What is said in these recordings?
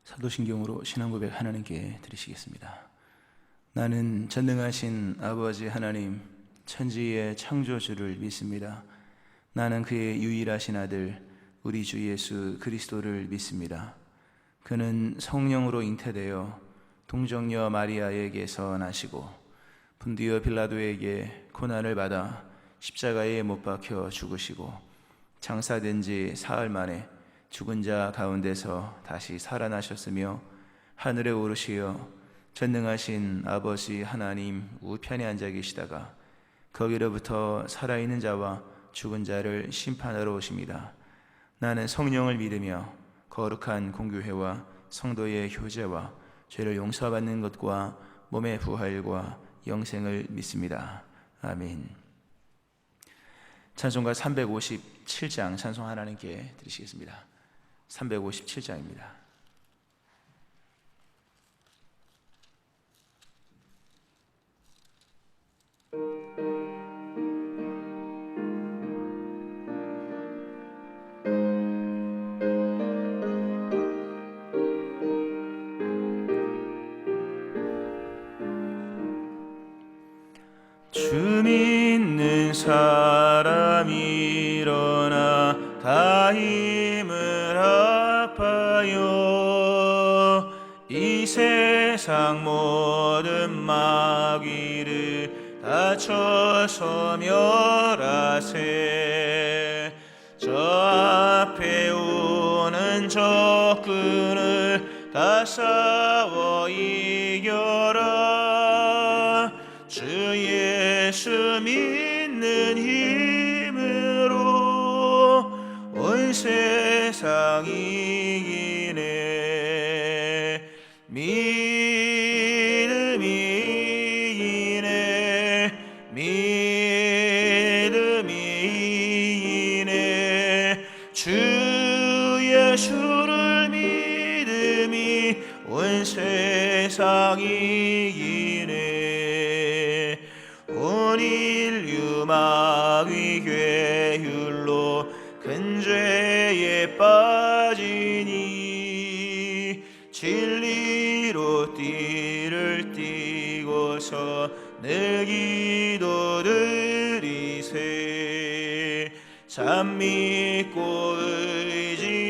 사도신경으로 신앙고백 하나님께 드리시겠습니다. 나는 전능하신 아버지 하나님, 천지의 창조주를 믿습니다. 나는 그의 유일하신 아들 우리 주 예수 그리스도를 믿습니다. 그는 성령으로 잉태되어 동정녀 마리아에게서 나시고 본디오 빌라도에게 고난을 받아 십자가에 못 박혀 죽으시고 장사된 지 사흘 만에 죽은 자 가운데서 다시 살아나셨으며 하늘에 오르시어 전능하신 아버지 하나님 우편에 앉아 계시다가 거기로부터 살아있는 자와 죽은 자를 심판하러 오십니다. 나는 성령을 믿으며 거룩한 공교회와 성도의 교제와 죄를 용서받는 것과 몸의 부활과 영생을 믿습니다. 아멘. 찬송가 357장 찬송 하나님께 드리시겠습니다. 357장입니다. 주 믿는 사람 일어나 다 힘을 합하여 이 세상 모든 마귀를 다쳐서 멸하세. 저 앞에 오는 적군을 다 싸워 이겨라. 주 예수 믿는 힘으로 온 세상 이기네. 믿음이 이기네. 믿음이 이기네. 주 예수를 믿음이 온 세상 이기네. 온 인류 마귀 괴율로 큰 죄에 빠지니 진리로 띠를 띠고서 늘 기도드리세. 참 믿고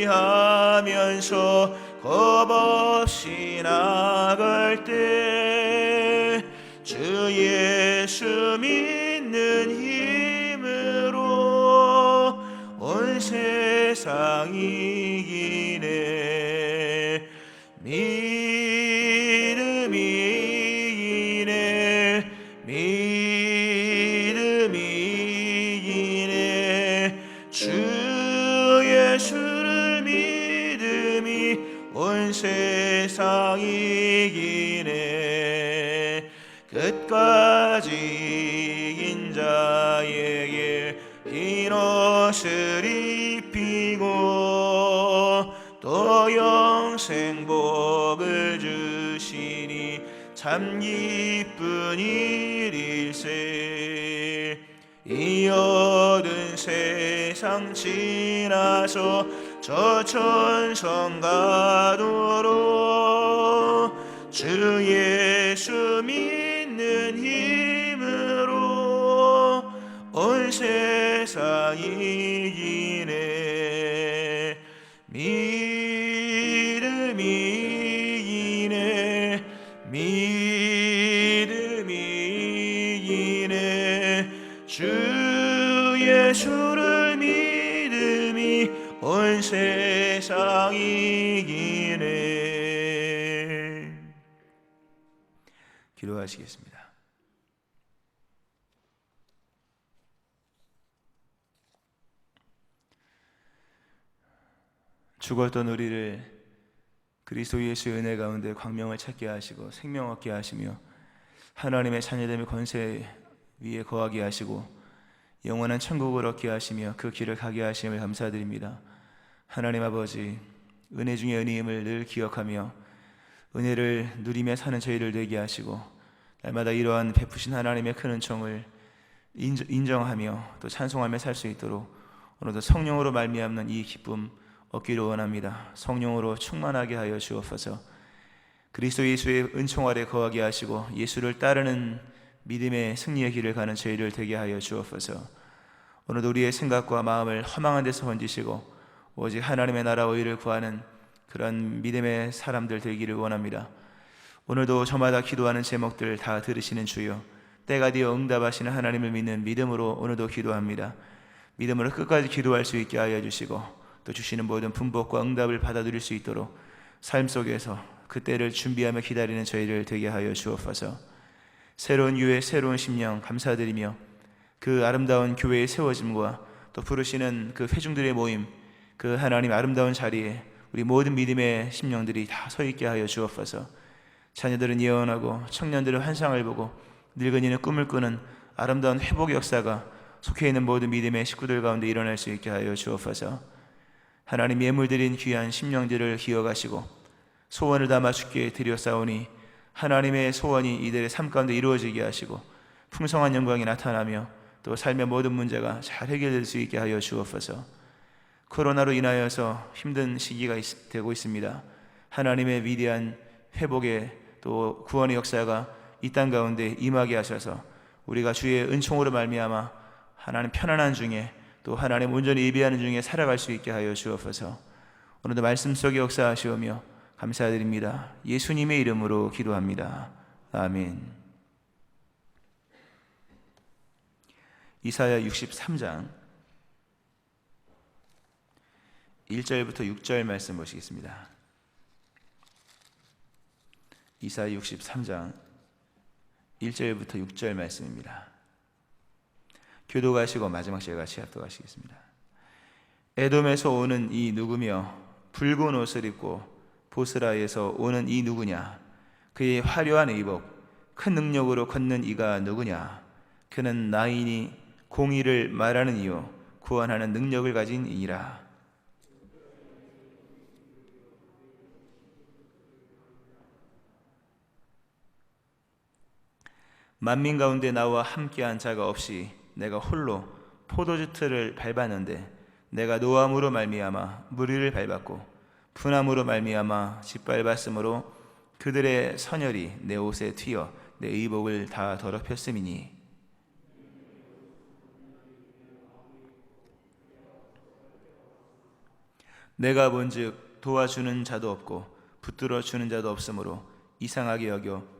의지하면서 겁없이 나갈 때 주 예수 믿는 힘으로 온 세상 이기네. 믿음이 이기네. 믿음이 이기네. 주 예수를 믿음이 온 세상 이기네. 끝까지 이긴 자에게 흰 옷을 입히고 또 영생 복을 주시니 참 기쁜 일일세. 이 어두운 세상 지나서 저 천성 가도록 주 예수 믿는 힘으로 온 세상 이기네. 믿음이 이기네. 믿음이 이기네. 주 예수를 믿음이 온 세상 이기네. 기도하시겠습니다. 죽었던 우리를 그리스도 예수의 은혜 가운데 광명을 찾게 하시고 생명 얻게 하시며 하나님의 자녀됨의 권세 위에 거하게 하시고 영원한 천국을 얻게 하시며 그 길을 가게 하심을 감사드립니다. 하나님 아버지, 은혜 중에 은혜임을 늘 기억하며 은혜를 누리며 사는 저희를 되게 하시고 날마다 이러한 베푸신 하나님의 큰 은총을 인정하며 또 찬송하며 살 수 있도록 오늘도 성령으로 말미암는 이 기쁨 얻기를 원합니다. 성령으로 충만하게 하여 주옵소서. 그리스도 예수의 은총 아래 거하게 하시고 예수를 따르는 믿음의 승리의 길을 가는 저희를 되게 하여 주옵소서. 오늘도 우리의 생각과 마음을 허망한 데서 건지시고 오직 하나님의 나라와 의를 구하는 그런 믿음의 사람들 되기를 원합니다. 오늘도 저마다 기도하는 제목들 다 들으시는 주여, 때가 되어 응답하시는 하나님을 믿는 믿음으로 오늘도 기도합니다. 믿음으로 끝까지 기도할 수 있게 하여 주시고 또 주시는 모든 분복과 응답을 받아들일 수 있도록 삶 속에서 그때를 준비하며 기다리는 저희를 되게 하여 주옵소서. 새로운 유해 새로운 심령 감사드리며 그 아름다운 교회의 세워짐과 또 부르시는 그 회중들의 모임, 그 하나님 아름다운 자리에 우리 모든 믿음의 심령들이 다 서 있게 하여 주옵소서. 자녀들은 예언하고 청년들은 환상을 보고 늙은이는 꿈을 꾸는 아름다운 회복의 역사가 속해 있는 모든 믿음의 식구들 가운데 일어날 수 있게 하여 주옵소서. 하나님 예물드린 귀한 심령들을 기억하시고 소원을 담아 주께 드렸사오니 하나님의 소원이 이들의 삶 가운데 이루어지게 하시고 풍성한 영광이 나타나며 또 삶의 모든 문제가 잘 해결될 수 있게 하여 주옵소서. 코로나로 인하여서 힘든 시기가 되고 있습니다. 하나님의 위대한 회복의 또 구원의 역사가 이 땅 가운데 임하게 하셔서 우리가 주의 은총으로 말미암아 하나님 편안한 중에 또 하나님 온전히 예배하는 중에 살아갈 수 있게 하여 주옵소서. 오늘도 말씀 속에 역사하시오며 감사드립니다. 예수님의 이름으로 기도합니다. 아멘. 이사야 63장 1절부터 6절 말씀 보시겠습니다. 이사야 63장 1절부터 6절 말씀입니다. 교도가시고 마지막 제가 합독하시겠습니다. 에돔에서 오는 이 누구며 붉은 옷을 입고 보스라에서 오는 이 누구냐? 그의 화려한 의복 큰 능력으로 걷는 이가 누구냐? 그는 나이니 공의를 말하는 이요 구원하는 능력을 가진 이니라. 만민 가운데 나와 함께한 자가 없이 내가 홀로 포도주 틀을 밟았는데 내가 노함으로 말미암아 무리를 밟았고 분함으로 말미암아 짓밟았으므로 그들의 선열이 내 옷에 튀어 내 의복을 다 더럽혔음이니 내가 본즉 도와주는 자도 없고 붙들어 주는 자도 없으므로 이상하게 여겨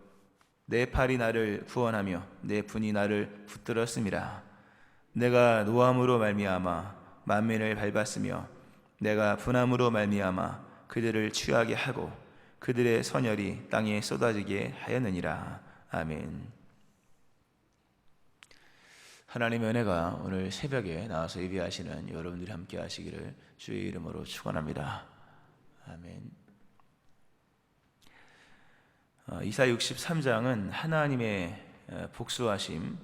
내 팔이 나를 구원하며 내 분이 나를 붙들었음이라. 내가 노함으로 말미암아 만민을 밟았으며 내가 분함으로 말미암아 그들을 취하게 하고 그들의 선열이 땅에 쏟아지게 하였느니라. 아멘. 하나님의 은혜가 오늘 새벽에 나와서 예배하시는 여러분들이 함께 하시기를 주의 이름으로 축원합니다. 아멘. 이사야 63장은 하나님의 복수하심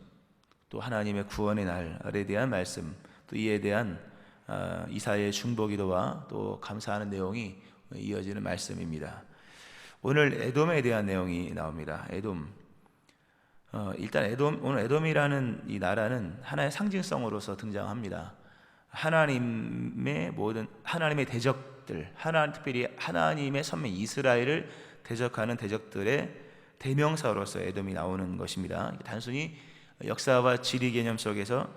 또 하나님의 구원의 날에 대한 말씀 또 이에 대한 이사야의 중보기도와 또 감사하는 내용이 이어지는 말씀입니다. 오늘 에돔에 대한 내용이 나옵니다. 에돔. 일단 오늘 에돔이라는 이 나라는 하나의 상징성으로서 등장합니다. 하나님의 대적들, 특별히 하나님의 선민 이스라엘을 대적하는 대적들의 대명사로서 에돔이 나오는 것입니다. 단순히 역사와 지리 개념 속에서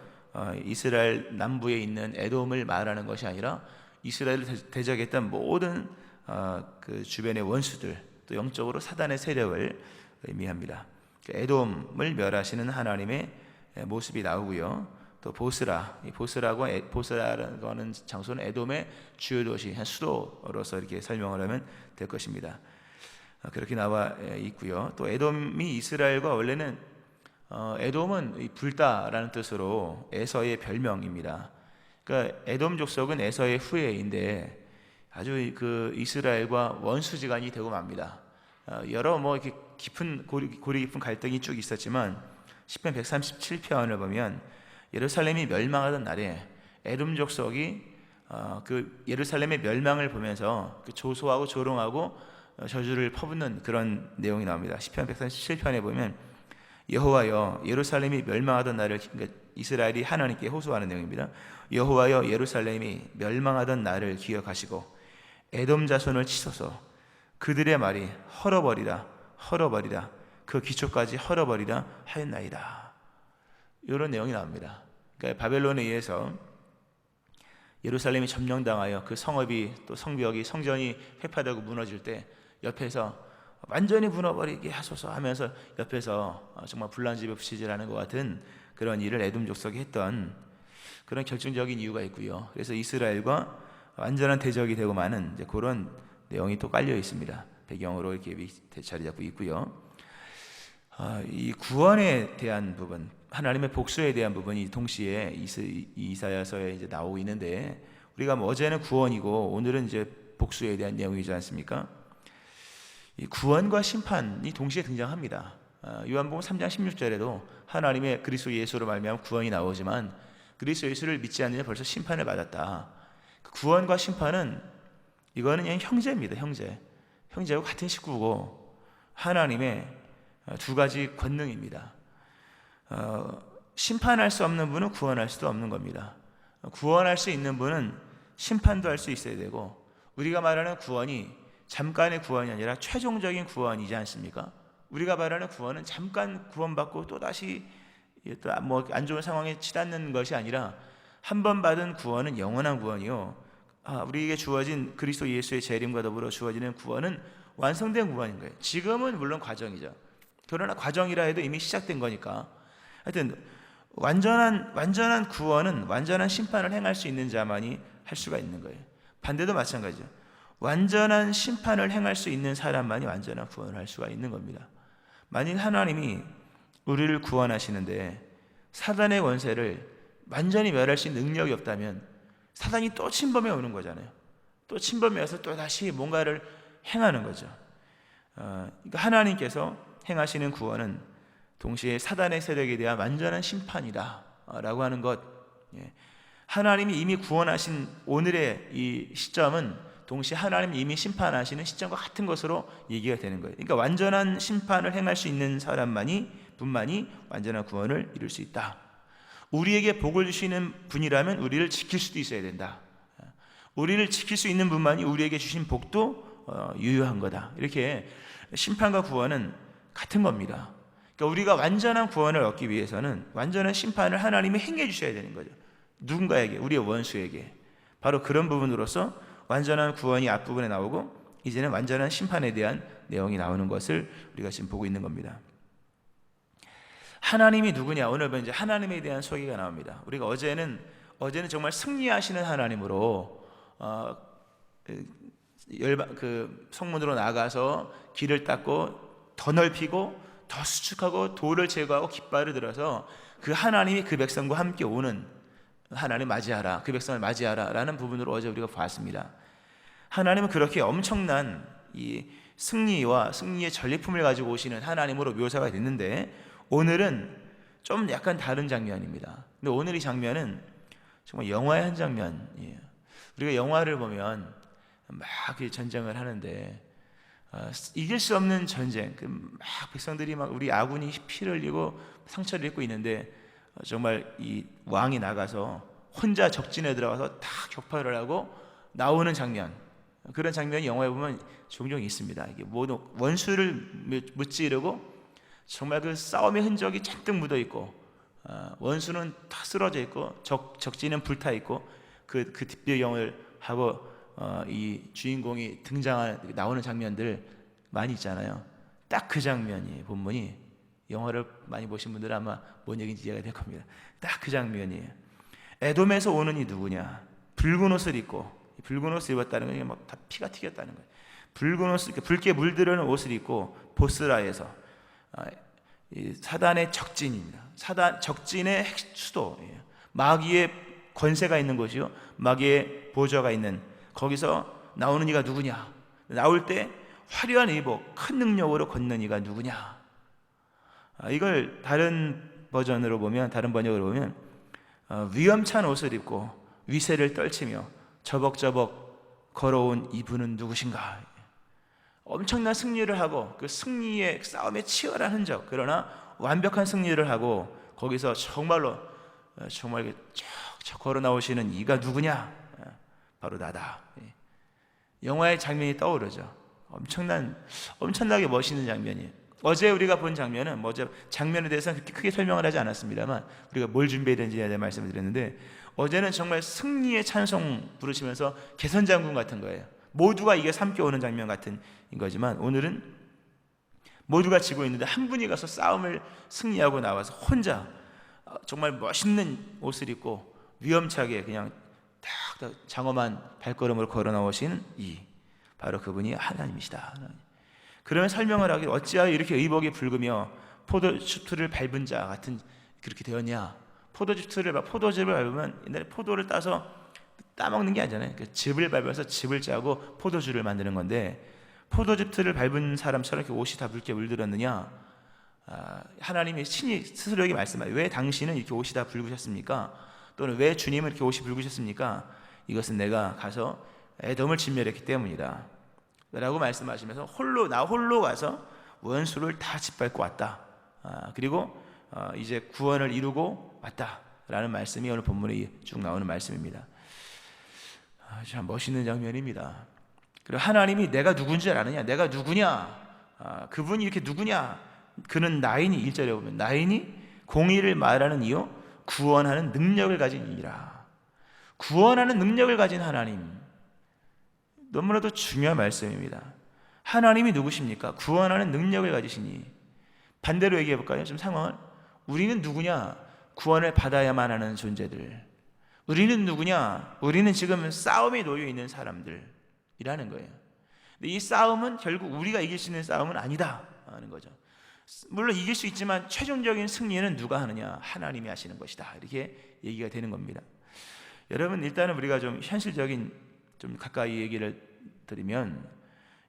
이스라엘 남부에 있는 에돔을 말하는 것이 아니라 이스라엘을 대적했던 모든 그 주변의 원수들 또 영적으로 사단의 세력을 의미합니다. 에돔을 멸하시는 하나님의 모습이 나오고요. 또 보스라라는 장소는 에돔의 주요 도시, 한 수도로서 이렇게 설명을 하면 될 것입니다. 그렇게 나와 있고요. 또 에돔이 이스라엘과 원래는 에돔은 불다라는 뜻으로 에서의 별명입니다. 그러니까 에돔 족속은 에서의 후예인데 아주 그 이스라엘과 원수지간이 되고 맙니다. 여러 이렇게 깊은 고리 깊은 갈등이 쭉 있었지만 시편 137편을 보면 예루살렘이 멸망하던 날에 에돔 족속이 그 예루살렘의 멸망을 보면서 그 조소하고 조롱하고 저주를 퍼붓는 그런 내용이 나옵니다. 시편 137편에 보면 여호와여 예루살렘이 멸망하던 날을, 그러니까 이스라엘이 하나님께 호소하는 내용입니다. 여호와여 예루살렘이 멸망하던 날을 기억하시고 에돔 자손을 치소서. 그들의 말이 헐어버리라 헐어버리라 그 기초까지 헐어버리라 하였나이다. 이런 내용이 나옵니다. 그러니까 바벨론에 의해서 예루살렘이 점령당하여 그 성읍이 또 성벽이 성전이 회파되고 무너질 때 옆에서 완전히 무너버리게 하소서 하면서 옆에서 정말 불난집에 부시질하는 것 같은 그런 일을 에돔 족속이 했던 그런 결정적인 이유가 있고요. 그래서 이스라엘과 완전한 대적이 되고 마는 이제 그런 내용이 또 깔려 있습니다. 배경으로 이렇게 자리 잡고 있고요. 이 구원에 대한 부분, 하나님의 복수에 대한 부분이 동시에 이사야서에 이제 나오고 있는데, 우리가 뭐 어제는 구원이고 오늘은 이제 복수에 대한 내용이지 않습니까? 이 구원과 심판이 동시에 등장합니다. 요한복음 3장 16절에도 하나님의 그리스도 예수로 말미암아 구원이 나오지만 그리스도 예수를 믿지 않는 자 벌써 심판을 받았다. 구원과 심판은 이거는 그냥 형제입니다. 형제와 같은 식구고 하나님의 두 가지 권능입니다. 심판할 수 없는 분은 구원할 수도 없는 겁니다. 구원할 수 있는 분은 심판도 할 수 있어야 되고, 우리가 말하는 구원이 잠깐의 구원이 아니라 최종적인 구원이지 않습니까? 우리가 말하는 구원은 잠깐 구원받고 또 다시 뭐 안 좋은 상황에 치닫는 것이 아니라 한 번 받은 구원은 영원한 구원이요, 우리에게 주어진 그리스도 예수의 재림과 더불어 주어지는 구원은 완성된 구원인 거예요. 지금은 물론 과정이죠. 그러나 과정이라 해도 이미 시작된 거니까. 하여튼 완전한 구원은 완전한 심판을 행할 수 있는 자만이 할 수가 있는 거예요. 반대도 마찬가지죠. 완전한 심판을 행할 수 있는 사람만이 완전한 구원을 할 수가 있는 겁니다. 만일 하나님이 우리를 구원하시는데 사단의 권세를 완전히 멸할 수 있는 능력이 없다면 사단이 또 침범해 오는 거잖아요. 또 침범해 와서 또 다시 뭔가를 행하는 거죠. 그러니까 하나님께서 행하시는 구원은 동시에 사단의 세력에 대한 완전한 심판이다 라고 하는 것. 하나님이 이미 구원하신 오늘의 이 시점은 동시에 하나님이 이미 심판하시는 시점과 같은 것으로 얘기가 되는 거예요. 그러니까 완전한 심판을 행할 수 있는 분만이 완전한 구원을 이룰 수 있다. 우리에게 복을 주시는 분이라면 우리를 지킬 수도 있어야 된다. 우리를 지킬 수 있는 분만이 우리에게 주신 복도 유효한 거다. 이렇게 심판과 구원은 같은 겁니다. 그러니까 우리가 완전한 구원을 얻기 위해서는 완전한 심판을 하나님이 행해 주셔야 되는 거죠. 누군가에게, 우리의 원수에게. 바로 그런 부분으로서 완전한 구원이 앞부분에 나오고 이제는 완전한 심판에 대한 내용이 나오는 것을 우리가 지금 보고 있는 겁니다. 하나님이 누구냐? 오늘 이제 하나님에 대한 소개가 나옵니다. 우리가 어제는 정말 승리하시는 하나님으로 성문으로 나가서 길을 닦고 더 넓히고 더 수축하고 돌을 제거하고 깃발을 들어서 그 하나님이 그 백성과 함께 오는 하나님 맞이하라, 그 백성을 맞이하라 라는 부분으로 어제 우리가 봤습니다. 하나님은 그렇게 엄청난 이 승리와 승리의 전리품을 가지고 오시는 하나님으로 묘사가 됐는데, 오늘은 좀 약간 다른 장면입니다. 근데 오늘 이 장면은 정말 영화의 한 장면이에요. 우리가 영화를 보면 막 전쟁을 하는데 이길 수 없는 전쟁, 막 백성들이 막 우리 아군이 피를 흘리고 상처를 입고 있는데 정말 이 왕이 나가서 혼자 적진에 들어가서 다 격파를 하고 나오는 장면, 그런 장면이 영화에 보면 종종 있습니다. 이게 모든 원수를 무찌르고 정말 그 싸움의 흔적이 잔뜩 묻어 있고, 원수는 다 쓰러져 있고 적진은 불타 있고, 그 뒷배경을 하고 이 주인공이 나오는 장면들 많이 있잖아요. 딱 그 장면이 본문이, 영화를 많이 보신 분들은 아마 뭔 얘기인지 이해가 될 겁니다. 딱 그 장면이에요. 에돔에서 오는 이 누구냐? 붉은 옷을 입고, 붉은 옷을 입었다는 건 막 다 피가 튀겼다는 거예요. 붉은 옷을, 붉게 물들어는 옷을 입고 보스라에서, 사단의 적진입니다. 적진의 수도예요. 마귀의 권세가 있는 곳이요, 마귀의 보좌가 있는 거기서 나오는 이가 누구냐? 나올 때 화려한 의복, 큰 능력으로 걷는 이가 누구냐? 이걸 다른 번역으로 보면 위험찬 옷을 입고 위세를 떨치며 저벅저벅 걸어온 이분은 누구신가? 엄청난 승리를 하고 그 승리의 싸움의 치열한 흔적, 그러나 완벽한 승리를 하고 거기서 정말로 정말 쫙 걸어 나오시는 이가 누구냐? 바로 나다. 영화의 장면이 떠오르죠. 엄청나게 멋있는 장면이에요. 어제 우리가 본 장면은 장면에 대해서는 그렇게 크게 설명을 하지 않았습니다만 우리가 뭘 준비해야 되는지에 대해 말씀을 드렸는데, 어제는 정말 승리의 찬송 부르시면서 개선장군 같은 거예요. 모두가 이게 삼켜오는 장면 같은 거지만, 오늘은 모두가 지고 있는데 한 분이 가서 싸움을 승리하고 나와서 혼자 정말 멋있는 옷을 입고 위험차게 그냥 딱 장엄한 발걸음으로 걸어 나오시는 바로 그분이 하나님이시다. 그러면 설명을 하기, 어찌하여 이렇게 의복이 붉으며 포도즙을 밟은 자 같은 그렇게 되었냐? 포도즙을 밟으면 옛날에 포도를 따먹는 게 아니잖아요. 즙을 밟아서 즙을 짜고 포도주를 만드는 건데, 포도즙을 밟은 사람처럼 이렇게 옷이 다 붉게 물들었느냐? 하나님이 친히 스스로 여기 말씀하세요. 왜 당신은 이렇게 옷이 다 붉으셨습니까? 또는 왜 주님은 이렇게 옷이 붉으셨습니까? 이것은 내가 가서 에돔을 진멸했기 때문이다 라고 말씀하시면서 홀로 가서 원수를 다 짓밟고 왔다. 그리고 이제 구원을 이루고 왔다 라는 말씀이 오늘 본문에 쭉 나오는 말씀입니다. 참 멋있는 장면입니다. 그리고 하나님이 내가 누군지 아느냐? 내가 누구냐? 그분이 이렇게 누구냐? 그는 나인이, 1절에 보면 나인이 공의를 말하는 이요 구원하는 능력을 가진 이라. 구원하는 능력을 가진 하나님, 너무나도 중요한 말씀입니다. 하나님이 누구십니까? 구원하는 능력을 가지시니. 반대로 얘기해 볼까요? 좀 상황을. 우리는 누구냐? 구원을 받아야만 하는 존재들. 우리는 누구냐? 우리는 지금 싸움에 놓여 있는 사람들이라는 거예요. 근데 이 싸움은 결국 우리가 이길 수 있는 싸움은 아니다 하는 거죠. 물론 이길 수 있지만 최종적인 승리는 누가 하느냐? 하나님이 하시는 것이다. 이렇게 얘기가 되는 겁니다. 여러분, 일단은 우리가 좀 현실적인, 좀 가까이 얘기를 드리면,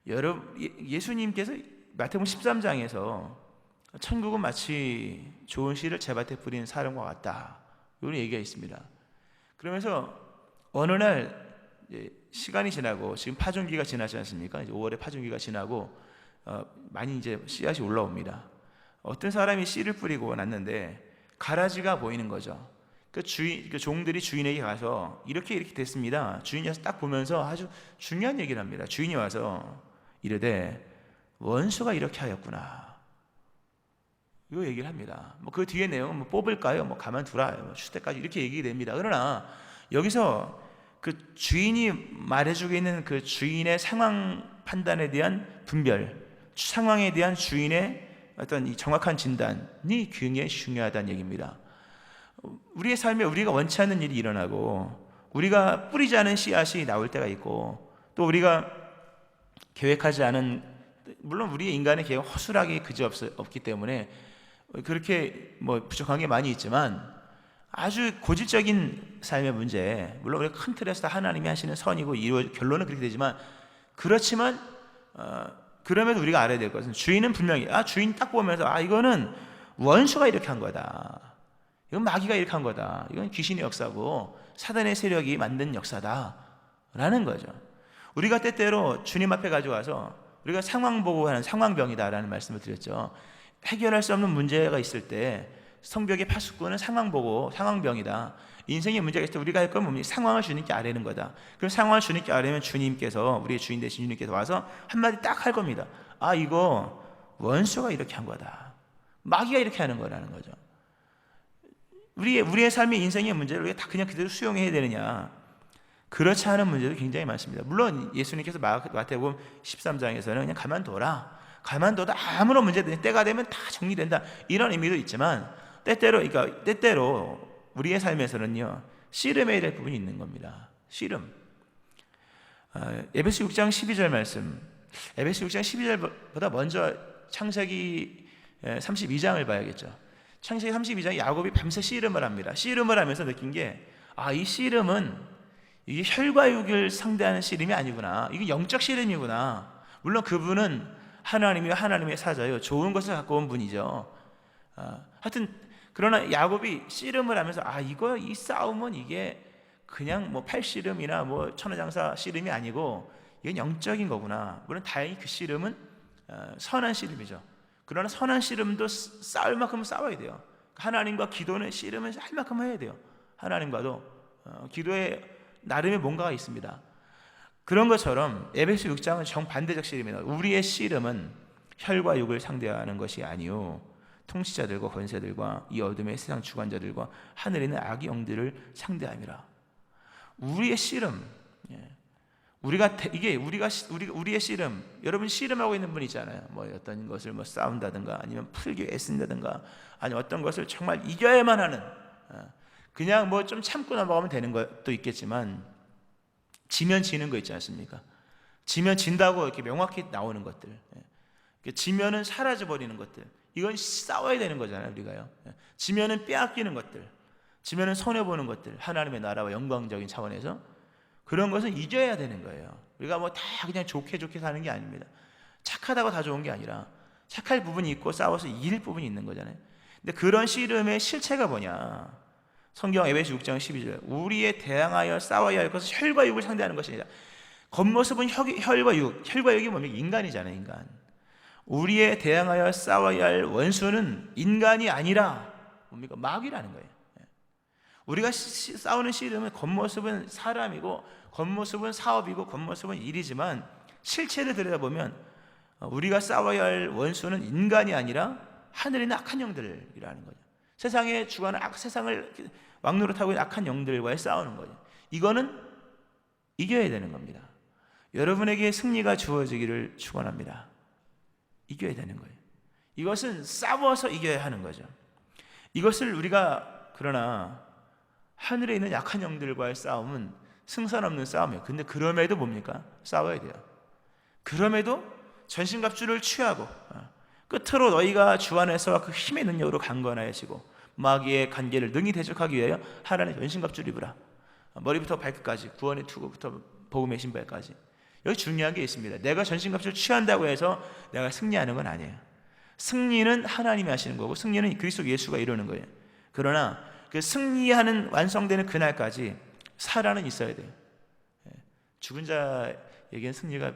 예수님께서 마태복음 13장에서 천국은 마치 좋은 씨를 제밭에 뿌린 사람과 같다, 이런 얘기가 있습니다. 그러면서 어느 날 시간이 지나고, 지금 파종기가 지나지 않습니까? 이제 5월에 파종기가 지나고 많이 이제 씨앗이 올라옵니다. 어떤 사람이 씨를 뿌리고 났는데 가라지가 보이는 거죠. 그 종들이 주인에게 가서 이렇게 됐습니다. 주인이 와서 딱 보면서 아주 중요한 얘기를 합니다. 주인이 와서 이르되 원수가 이렇게 하였구나, 이 얘기를 합니다. 그 뒤에 내용은 뽑을까요? 가만두라, 줄 때까지 이렇게 얘기됩니다. 그러나 여기서 그 주인이 말해주고 있는 그 주인의 상황 판단에 대한 분별, 상황에 대한 주인의 어떤 이 정확한 진단이 굉장히 중요하다는 얘기입니다. 우리의 삶에 우리가 원치 않는 일이 일어나고, 우리가 뿌리지 않은 씨앗이 나올 때가 있고, 또 우리가 계획하지 않은, 물론 우리의 인간의 계획은 허술하게 그지없기 때문에 그렇게 부족한 게 많이 있지만, 아주 고질적인 삶의 문제, 물론 우리가 큰 틀에서 다 하나님이 하시는 선이고 결론은 그렇게 되지만, 그렇지만 그럼에도 우리가 알아야 될 것은, 주인은 분명히 주인 딱 보면서 이거는 원수가 이렇게 한 거다, 이건 마귀가 이렇게 한 거다, 이건 귀신의 역사고 사단의 세력이 만든 역사다 라는 거죠. 우리가 때때로 주님 앞에 가져와서 우리가 상황 보고 하는 상황병이다 라는 말씀을 드렸죠. 해결할 수 없는 문제가 있을 때 성벽의 파수꾼은 상황 보고 상황병이다, 인생의 문제가 있을 때 우리가 할 건 뭡니까? 상황을 주님께 아뢰는 거다. 그럼 상황을 주님께 아뢰면 주님께서, 우리의 주인 되신 주님께서 와서 한마디 딱 할 겁니다. 이거 원수가 이렇게 한 거다, 마귀가 이렇게 하는 거라는 거죠. 우리의 삶의 인생의 문제를 우리가 다 그냥 그대로 수용해야 되느냐? 그렇지 않은 문제도 굉장히 많습니다. 물론 예수님께서 마태복음 13장에서는 그냥 가만둬라, 가만둬도 아무런 문제든 때가 되면 다 정리된다, 이런 의미도 있지만, 때때로 우리의 삶에서는요, 씨름해야 될 부분이 있는 겁니다. 씨름. 에베소 6장 12절 말씀, 에베소 6장 12절보다 먼저 창세기 32장을 봐야겠죠. 창세기 32장에 야곱이 밤새 씨름을 합니다. 씨름을 하면서 느낀 게, 이 씨름은 이게 혈과 육을 상대하는 씨름이 아니구나, 이게 영적 씨름이구나. 물론 그분은 하나님이요 하나님의 사자요, 좋은 것을 갖고 온 분이죠. 하여튼 그러나 야곱이 씨름을 하면서 이 싸움은 이게 그냥 팔씨름이나 천하장사 씨름이 아니고 이건 영적인 거구나. 물론 다행히 그 씨름은 선한 씨름이죠. 그러나 선한 씨름도 싸울 만큼 싸워야 돼요. 하나님과 기도는 씨름은 할 만큼 해야 돼요. 하나님과도 기도에 나름의 뭔가가 있습니다. 그런 것처럼 에베소 6장은 정반대적 씨름이다. 우리의 씨름은 혈과 육을 상대하는 것이 아니요 통치자들과 권세들과 이 어둠의 세상 주관자들과 하늘에 있는 악의 영들을 상대함이라. 우리의 씨름, 우리의 씨름, 여러분 씨름하고 있는 분 있잖아요. 뭐 어떤 것을 싸운다든가 아니면 풀기 애쓴다든가 아니면 어떤 것을 정말 이겨야만 하는, 그냥 뭐 좀 참고 넘어가면 되는 것도 있겠지만 지면 지는 거 있지 않습니까? 지면 진다고 이렇게 명확히 나오는 것들, 지면은 사라져 버리는 것들, 이건 싸워야 되는 거잖아요. 우리가요. 지면은 빼앗기는 것들, 지면은 손해 보는 것들, 하나님의 나라와 영광적인 차원에서 그런 것은 잊어야 되는 거예요. 우리가 뭐 다 그냥 좋게 사는 게 아닙니다. 착하다고 다 좋은 게 아니라 착할 부분이 있고 싸워서 이길 부분이 있는 거잖아요. 근데 그런 씨름의 실체가 뭐냐? 성경 에베소 6장 12절, 우리에 대항하여 싸워야 할 것은 혈과 육을 상대하는 것이니라. 겉모습은 혈과 육이 뭡니까? 인간이잖아요. 인간. 우리에 대항하여 싸워야 할 원수는 인간이 아니라 뭡니까? 마귀라는 거예요. 우리가 싸우는 씨름은 겉모습은 사람이고 겉모습은 사업이고 겉모습은 일이지만 실체를 들여다보면 우리가 싸워야 할 원수는 인간이 아니라 하늘에 있는 악한 영들이라는 거죠. 세상에 주관하는 세상을 왕노릇하고 있는 악한 영들과의 싸우는 거죠. 이거는 이겨야 되는 겁니다. 여러분에게 승리가 주어지기를 축원합니다. 이겨야 되는 거예요. 이것은 싸워서 이겨야 하는 거죠. 이것을 우리가, 그러나 하늘에 있는 약한 영들과의 싸움은 승산 없는 싸움이에요. 근데 그럼에도 뭡니까? 싸워야 돼요. 그럼에도 전신갑주를 취하고 끝으로 너희가 주 안에서 그 힘의 능력으로 강건하여지고 마귀의 관계를 능히 대적하기 위하여 하나님의 전신갑주를 입으라. 머리부터 발끝까지, 구원의 투구부터 복음의 신발까지. 여기 중요한 게 있습니다. 내가 전신갑주를 취한다고 해서 내가 승리하는 건 아니에요. 승리는 하나님이 하시는 거고 승리는 그리스도 예수가 이루는 거예요. 그러나 그 승리하는 완성되는 그날까지 살아는 있어야 돼요. 죽은 자에게는 승리가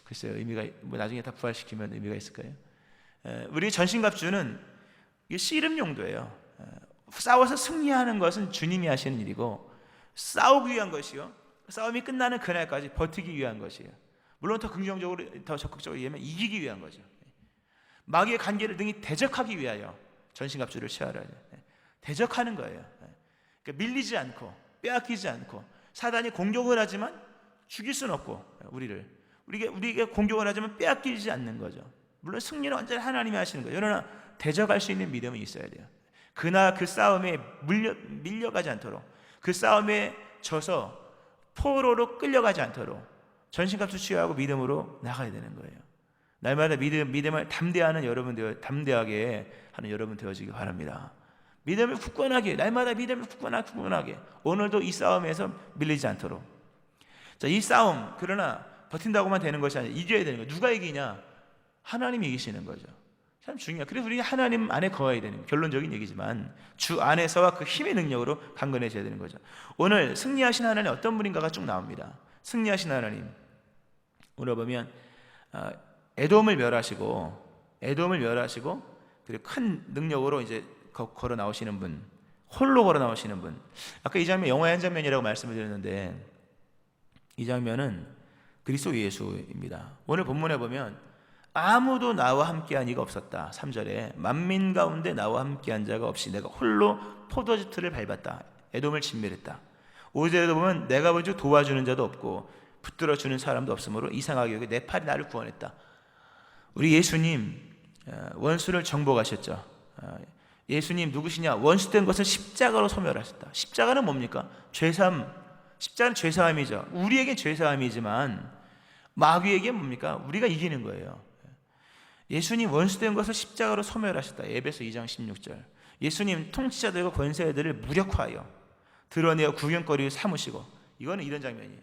글쎄요, 의미가 뭐 나중에 다 부활시키면 의미가 있을까요? 우리 전신갑주는 이게 씨름 용도예요. 싸워서 승리하는 것은 주님이 하시는 일이고 싸우기 위한 것이요, 싸움이 끝나는 그날까지 버티기 위한 것이에요. 물론 더 긍정적으로, 더 적극적으로 얘기하면 이기기 위한 거죠. 마귀의 관계를 능히 대적하기 위하여 전신갑주를 취하라. 대적하는 거예요. 그러니까 밀리지 않고 빼앗기지 않고, 사단이 공격을 하지만 죽일 수는 없고 우리가 공격을 하지만 빼앗기지 않는 거죠. 물론 승리는 완전히 하나님이 하시는 거예요. 그러나 대적할 수 있는 믿음이 있어야 돼요. 그나 그 싸움에 밀려가지 않도록, 그 싸움에 져서 포로로 끌려가지 않도록 전신갑주 취하고 믿음으로 나가야 되는 거예요. 날마다 믿음을 담대하게 하는 여러분 되어지기 바랍니다. 믿음을 굳건하게, 날마다 믿음을 굳건하게, 오늘도 이 싸움에서 밀리지 않도록. 자, 이 싸움, 그러나 버틴다고만 되는 것이 아니라 이겨야 되는 거예요. 누가 이기냐? 하나님이 이기시는 거죠. 참 중요해요. 그래서 우리가 하나님 안에 거해야 되는 거예요. 결론적인 얘기지만 주 안에서와 그 힘의 능력으로 강건해져야 되는 거죠. 오늘 승리하신 하나님 어떤 분인가가 쭉 나옵니다. 승리하신 하나님, 오늘 보면 에돔을 멸하시고 그리고 큰 능력으로 이제 걸어 나오시는 분, 홀로 걸어 나오시는 분. 아까 이 장면 영화의 한 장면이라고 말씀을 드렸는데 이 장면은 그리스도 예수입니다. 오늘 본문에 보면 아무도 나와 함께한 이가 없었다. 3절에 만민 가운데 나와 함께한 자가 없이 내가 홀로 포도즙틀을 밟았다. 에돔을 진멸했다. 5절에도 보면 내가 먼저 도와주는 자도 없고 붙들어주는 사람도 없으므로 이상하게 여기 내 팔이 나를 구원했다. 우리 예수님 원수를 정복하셨죠. 예수님 누구시냐? 원수된 것을 십자가로 소멸하셨다. 십자가는 뭡니까? 죄사함. 십자가는 죄사함이죠. 우리에게 죄사함이지만 마귀에게 뭡니까? 우리가 이기는 거예요. 예수님 원수된 것을 십자가로 소멸하셨다. 에베소 2장 16절. 예수님 통치자들과 권세들을 무력화하여 드러내어 구경거리를 삼으시고, 이거는 이런 장면이에요.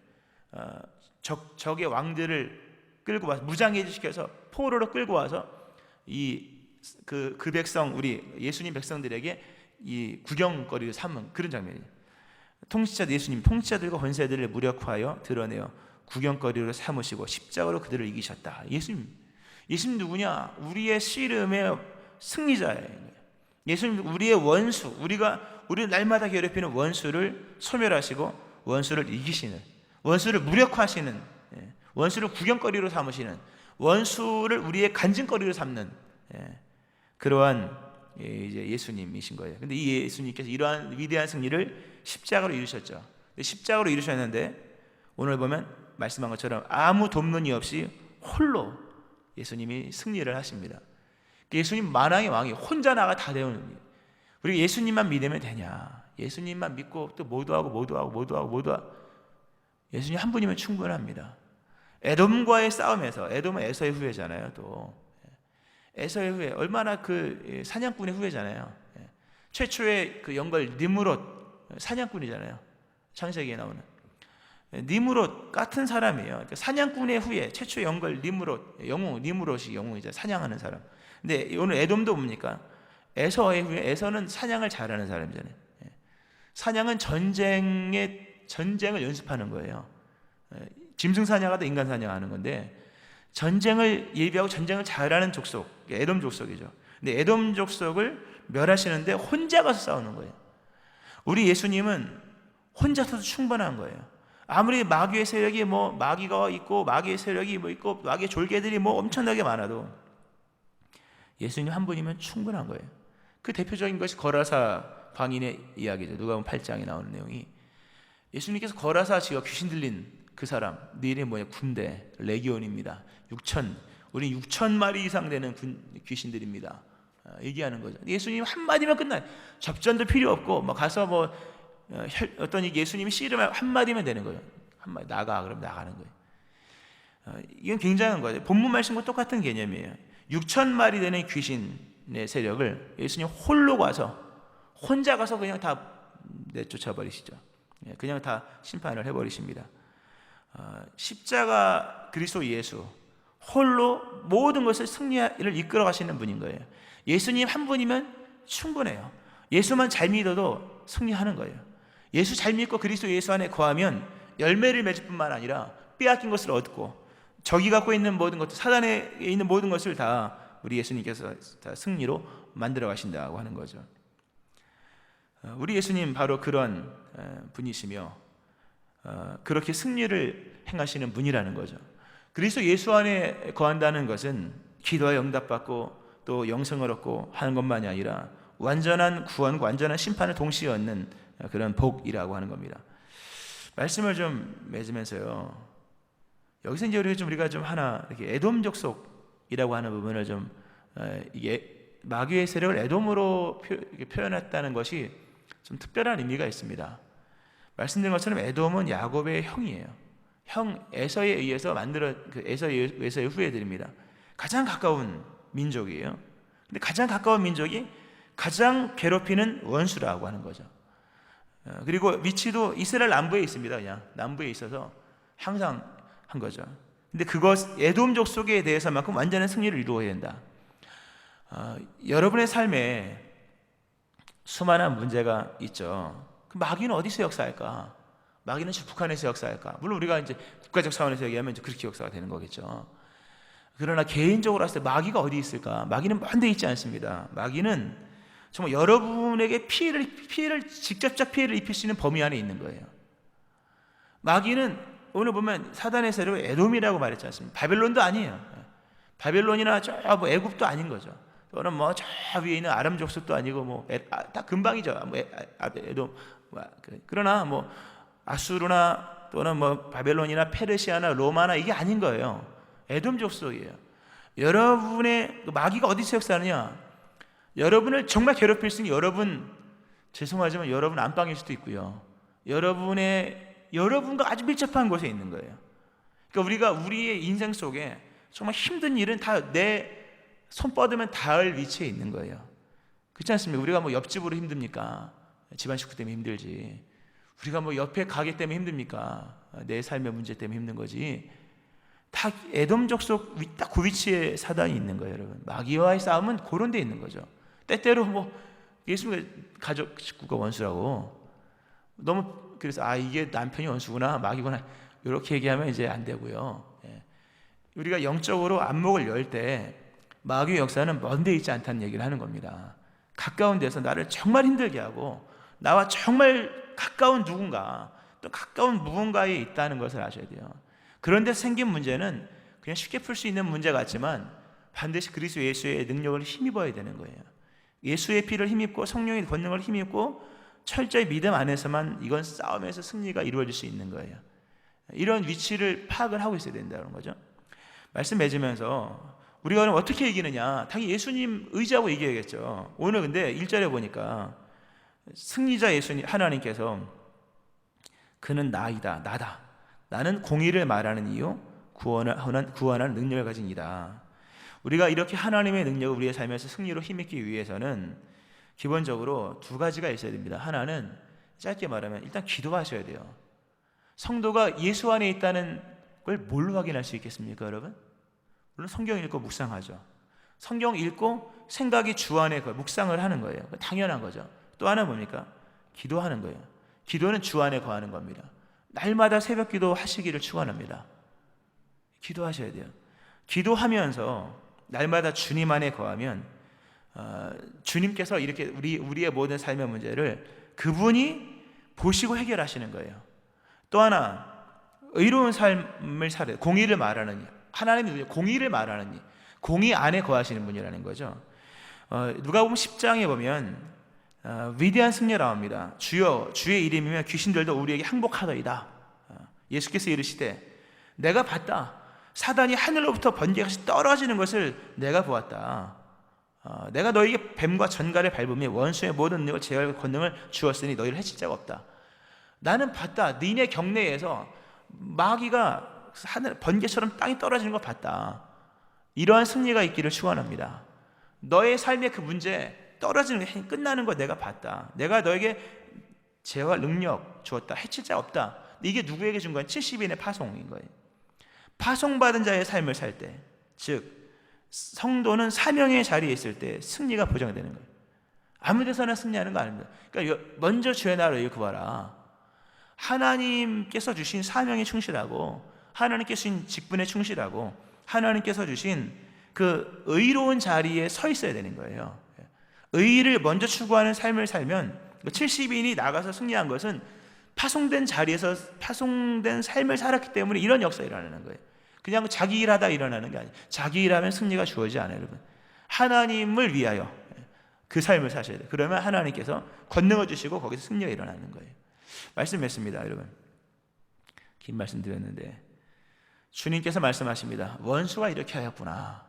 적의 왕들을 끌고 와서 무장해제시켜서 포로로 끌고 와서 그 백성, 우리 예수님 백성들에게 이 구경거리를 삼은 그런 장면이에요. 예수님 통치자들과 권세들을 무력화하여 드러내어 구경거리로 삼으시고 십자가로 그들을 이기셨다. 예수님 누구냐? 우리의 씨름의 승리자예요. 예수님 우리의 원수, 우리를 날마다 괴롭히는 원수를 소멸하시고 원수를 이기시는, 원수를 무력화하시는, 원수를 구경거리로 삼으시는, 원수를 우리의 간증거리로 삼는 그러한 이제 예수님이신 거예요. 근데 이 예수님께서 이러한 위대한 승리를 십자가로 이루셨죠. 십자가로 이루셨는데 오늘 보면 말씀한 것처럼 아무 돕는이 없이 홀로 예수님이 승리를 하십니다. 예수님 만왕의 왕이 혼자 나가 다 되는 겁니다. 우리가 예수님만 믿으면 되냐? 예수님만 믿고 또 모두 하고 예수님 한 분이면 충분합니다. 에돔과의 싸움에서, 에돔은 에서의 후예잖아요. 또 에서의 후예, 얼마나 그 사냥꾼의 후예잖아요. 최초의 그 영걸 니므롯 사냥꾼이잖아요. 창세기에 나오는 니므롯 같은 사람이에요. 그러니까 사냥꾼의 후예, 최초의 영걸 니므롯, 니므롯이 영웅이죠. 사냥하는 사람. 근데 오늘 에돔도 뭡니까? 에서의 후예, 에서는 사냥을 잘하는 사람이잖아요. 사냥은 전쟁을 연습하는 거예요. 짐승 사냥하다 인간 사냥하는 건데 전쟁을 예비하고 전쟁을 잘하는 족속, 에돔 족속이죠. 근데 에돔 족속을 멸하시는데 혼자 가서 싸우는 거예요. 우리 예수님은 혼자서도 충분한 거예요. 아무리 마귀의 세력이 마귀가 있고 마귀의 세력이 있고 마귀의 졸개들이 엄청나게 많아도 예수님 한 분이면 충분한 거예요. 그 대표적인 것이 거라사 광인의 이야기죠. 누가복음 8장에 나오는 내용이 예수님께서 거라사 지역 귀신 들린 그 사람, 네 이름이 뭐냐? 군대, 레기온입니다. 6천, 우리 6천 마리 이상 되는 귀신들입니다. 얘기하는 거죠. 예수님 한마디면 끝나요. 접전도 필요 없고 가서 어떤 예수님이 씨름을 한마디면 되는 거예요. 한마디 나가 그럼 나가는 거예요. 이건 굉장한 거예요. 본문 말씀과 똑같은 개념이에요. 6천 마리 되는 귀신의 세력을 예수님 홀로 가서 혼자 가서 그냥 다 내쫓아 버리시죠. 그냥 다 심판을 해버리십니다. 십자가 그리스도 예수 홀로 모든 것을 승리를 이끌어 가시는 분인 거예요. 예수님 한 분이면 충분해요. 예수만 잘 믿어도 승리하는 거예요. 예수 잘 믿고 그리스도 예수 안에 거하면 열매를 맺을 뿐만 아니라 빼앗긴 것을 얻고 적이 갖고 있는 모든 것들, 사단에 있는 모든 것을 다 우리 예수님께서 다 승리로 만들어 가신다고 하는 거죠. 우리 예수님 바로 그런 분이시며 그렇게 승리를 행하시는 분이라는 거죠. 그리스도 예수 안에 거한다는 것은 기도에 응답받고 또 영생을 얻고 하는 것만이 아니라 완전한 구원과 완전한 심판을 동시에 얻는 그런 복이라고 하는 겁니다. 말씀을 좀 맺으면서요. 여기서 이제 우리가 좀 하나 이렇게 에돔 족속이라고 하는 부분을 좀 이게 마귀의 세력을 에돔으로 표현했다는 것이 좀 특별한 의미가 있습니다. 말씀드린 것처럼 에돔은 야곱의 형이에요. 형 에서에 의해서 에서의 후예들입니다. 가장 가까운 민족이에요. 근데 가장 가까운 민족이 가장 괴롭히는 원수라고 하는 거죠. 그리고 위치도 이스라엘 남부에 있습니다. 그냥 남부에 있어서 항상 한 거죠. 근데 에돔 족속에 대해서만큼 완전한 승리를 이루어야 된다. 여러분의 삶에 수많은 문제가 있죠. 그 마귀는 어디서 역사할까? 마귀는 북한에서 역사할까? 물론 우리가 이제 국가적 차원에서 얘기하면 이제 그렇게 역사가 되는 거겠죠. 그러나 개인적으로 봤을 때 마귀가 어디 있을까? 마귀는 먼 데 있지 않습니다. 마귀는 정말 여러분에게 피해를 직접적 피해를 입힐 수 있는 범위 안에 있는 거예요. 마귀는 오늘 보면 사단의 세력을 에돔이라고 말했지 않습니까? 바벨론도 아니에요. 바벨론이나 애굽도 아닌 거죠. 또는 저 위에 있는 아람 족속도 아니고 다 금방이죠. 에돔. 그러나 아수르나 또는 바벨론이나 페르시아나 로마나 이게 아닌 거예요. 에돔 족속이에요. 여러분의 마귀가 어디서 역사하느냐? 여러분을 정말 괴롭힐 수 있는 죄송하지만 여러분 안방일 수도 있고요. 여러분과 아주 밀접한 곳에 있는 거예요. 그러니까 우리의 인생 속에 정말 힘든 일은 다 내 손 뻗으면 닿을 위치에 있는 거예요. 그렇지 않습니까? 우리가 옆집으로 힘듭니까? 집안 식구 때문에 힘들지. 우리가 옆에 가게 때문에 힘듭니까? 내 삶의 문제 때문에 힘든 거지. 다 에돔 족속 딱 그 위치에 사단이 있는 거예요, 여러분. 마귀와의 싸움은 그런 데 있는 거죠. 때때로 예수님의 가족 식구가 원수라고 그래서 이게 남편이 원수구나, 마귀구나 이렇게 얘기하면 이제 안 되고요. 우리가 영적으로 안목을 열 때 마귀의 역사는 먼 데 있지 않다는 얘기를 하는 겁니다. 가까운 데서 나를 정말 힘들게 하고 나와 정말 가까운 누군가, 또 가까운 무언가에 있다는 것을 아셔야 돼요. 그런데 생긴 문제는 그냥 쉽게 풀 수 있는 문제 같지만 반드시 그리스도 예수의 능력을 힘입어야 되는 거예요. 예수의 피를 힘입고 성령의 권능을 힘입고 철저히 믿음 안에서만 이건 싸움에서 승리가 이루어질 수 있는 거예요. 이런 위치를 파악을 하고 있어야 된다는 거죠. 말씀 맺으면서 우리가 그럼 어떻게 이기느냐? 당연히 예수님 의지하고 이겨야겠죠. 오늘 근데 1절에 보니까 승리자 예수님 하나님께서 그는 나다. 나는 공의를 말하는 이유, 구원하는 능력을 가진 이다. 우리가 이렇게 하나님의 능력을 우리의 삶에서 승리로 힘입기 위해서는 기본적으로 두 가지가 있어야 됩니다. 하나는 짧게 말하면 일단 기도하셔야 돼요. 성도가 예수 안에 있다는 걸 뭘로 확인할 수 있겠습니까, 여러분? 물론 성경 읽고 묵상하죠. 성경 읽고 생각이 주 안에 묵상을 하는 거예요. 당연한 거죠. 또 하나 뭡니까? 기도하는 거예요. 기도는 주 안에 거하는 겁니다. 날마다 새벽 기도 하시기를 축원합니다. 기도하셔야 돼요. 기도하면서 날마다 주님 안에 거하면 주님께서 이렇게 우리의 모든 삶의 문제를 그분이 보시고 해결하시는 거예요. 또 하나 의로운 삶을 살아요. 공의를 말하는 이, 하나님이 공의를 말하는 이, 공의 안에 거하시는 분이라는 거죠. 누가복음 10장에 보면 위대한 승리 나옵니다. 주여 주의 이름이면 귀신들도 우리에게 항복하더이다. 예수께서 이르시되 내가 봤다. 사단이 하늘로부터 번개같이 떨어지는 것을 내가 보았다. 내가 너에게 뱀과 전갈을 밟으며 원수의 모든 능력을 제어할 권능을 주었으니 너희를 해칠 자가 없다. 나는 봤다. 니네 경내에서 마귀가 하늘 번개처럼 땅에 떨어지는 걸 봤다. 이러한 승리가 있기를 축원합니다. 너의 삶의 그 문제 떨어지는 게 끝나는 거 내가 봤다. 내가 너에게 제어할 능력 주었다. 해칠 자 없다. 이게 누구에게 준 거야? 70인의 파송인 거예요. 파송받은 자의 삶을 살 때, 즉 성도는 사명의 자리에 있을 때 승리가 보장되는 거예요. 아무 데서나 승리하는 거 아닙니다. 그러니까 먼저 주의 나라를 구하라. 하나님께서 주신 사명에 충실하고 하나님께서 주신 직분에 충실하고 하나님께서 주신 그 의로운 자리에 서 있어야 되는 거예요. 의를 먼저 추구하는 삶을 살면 70인이 나가서 승리한 것은 파송된 자리에서 파송된 삶을 살았기 때문에 이런 역사가 일어나는 거예요. 그냥 자기 일하다 일어나는 게 아니에요. 자기 일하면 승리가 주어지지 않아요, 여러분. 하나님을 위하여 그 삶을 사셔야 돼요. 그러면 하나님께서 권능을 주시고 거기서 승리가 일어나는 거예요. 말씀했습니다, 여러분. 긴 말씀 드렸는데 주님께서 말씀하십니다. 원수가 이렇게 하였구나.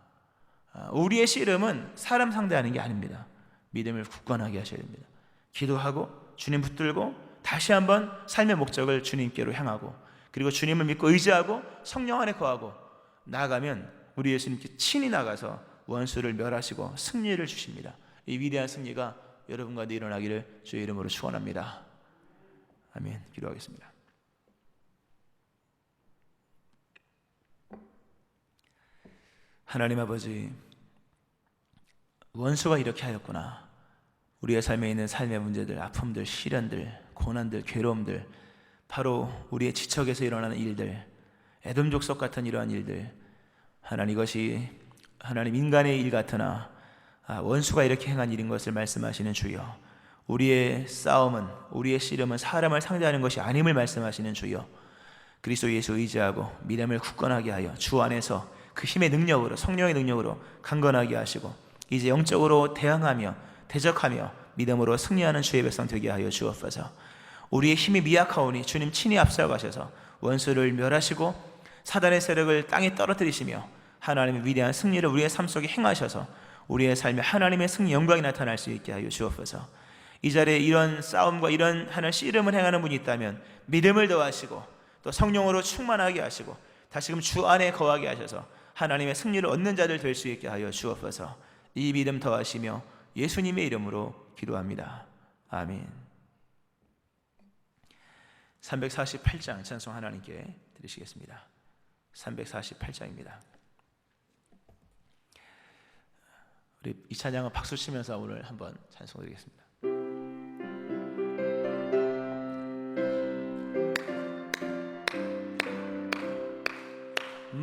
우리의 씨름은 사람 상대하는 게 아닙니다. 믿음을 굳건하게 하셔야 됩니다. 기도하고 주님 붙들고 다시 한번 삶의 목적을 주님께로 향하고 그리고 주님을 믿고 의지하고 성령 안에 거하고 나아가면 우리 예수님께 친히 나가서 원수를 멸하시고 승리를 주십니다. 이 위대한 승리가 여러분과 내 일어나기를 주의 이름으로 축원합니다. 아멘. 기도하겠습니다. 하나님 아버지, 원수가 이렇게 하였구나. 우리의 삶에 있는 삶의 문제들, 아픔들, 시련들, 고난들, 괴로움들, 바로 우리의 지척에서 일어나는 일들, 에돔 족속 같은 이러한 일들, 하나님 이것이 하나님 인간의 일 같으나 원수가 이렇게 행한 일인 것을 말씀하시는 주여, 우리의 싸움은, 우리의 씨름은 사람을 상대하는 것이 아님을 말씀하시는 주여, 그리스도 예수 의지하고 믿음을 굳건하게 하여 주 안에서 그 힘의 능력으로, 성령의 능력으로 강건하게 하시고 이제 영적으로 대항하며 대적하며 믿음으로 승리하는 주의 백성 되게 하여 주옵소서. 우리의 힘이 미약하오니 주님 친히 앞서가셔서 원수를 멸하시고 사단의 세력을 땅에 떨어뜨리시며 하나님의 위대한 승리를 우리의 삶 속에 행하셔서 우리의 삶에 하나님의 승리 영광이 나타날 수 있게 하여 주옵소서. 이 자리에 이런 싸움과 이런 하는 씨름을 행하는 분이 있다면 믿음을 더하시고 또 성령으로 충만하게 하시고 다시금 주 안에 거하게 하셔서 하나님의 승리를 얻는 자들 될 수 있게 하여 주옵소서. 이 믿음 더하시며 예수님의 이름으로 기도합니다. 아멘. 348장 찬송 하나님께 드리시겠습니다. 348장입니다. 우리 이 찬양은 박수 치면서 오늘 한번 찬송드리겠습니다.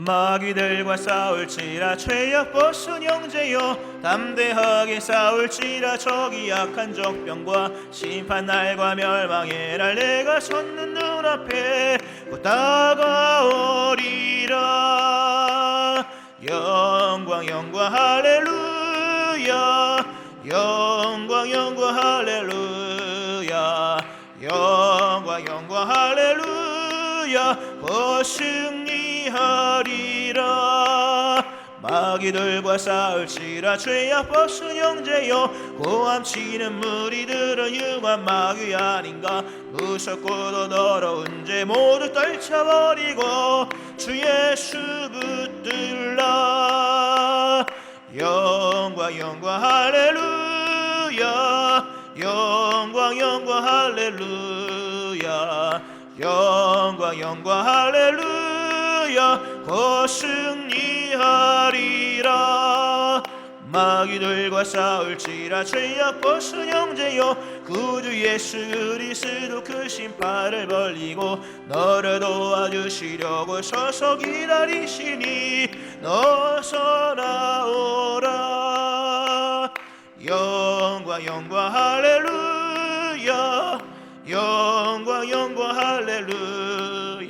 마귀들과 싸울지라 죄악 벗은 형제여 담대하게 싸울지라 적이 약한 적병과 심판날과 멸망의 날 내가 섰는 눈앞에 곧 다가오리라. 영광 영광 할렐루야 영광 영광 할렐루야 영광 영광 할렐루야 곧 승리하리라. 마귀들과 싸울지라 죄악 벗은 형제여 고함치는 무리들은 흉한 마귀 아닌가. 무섭고도 더러운 죄 모두 떨쳐버리고 주 예수 붙들라. 영광 영광 할렐루야 영광 영광 할렐루야 영광 영광 할렐루야 곧 승리하리라. 마귀들과 싸울지라 죄악 벗은 형제여 구주 예수 그리스도 그 심판을 벌리고 너를 도와주시려고 서서 기다리시니 너서 나오라. 영광 영광 할렐루야 영광 영광 할렐루야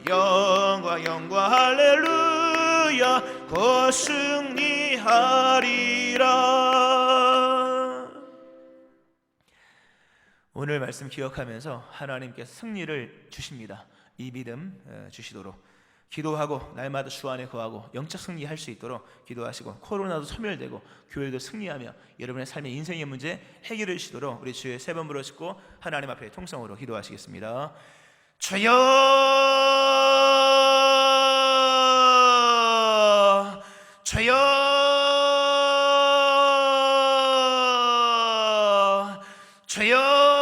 영광 영광 할렐루야 곧 승리하리라. 오늘 말씀 기억하면서 하나님께서 승리를 주십니다. 이 믿음 주시도록 기도하고 날마다 주 안에 거하고 영적 승리할 수 있도록 기도하시고 코로나도 소멸되고 교회도 승리하며 여러분의 삶의 인생의 문제 해결해 주시도록 우리 주의 세 번 부르짖고 하나님 앞에 통성으로 기도하시겠습니다. 주여 주여 주여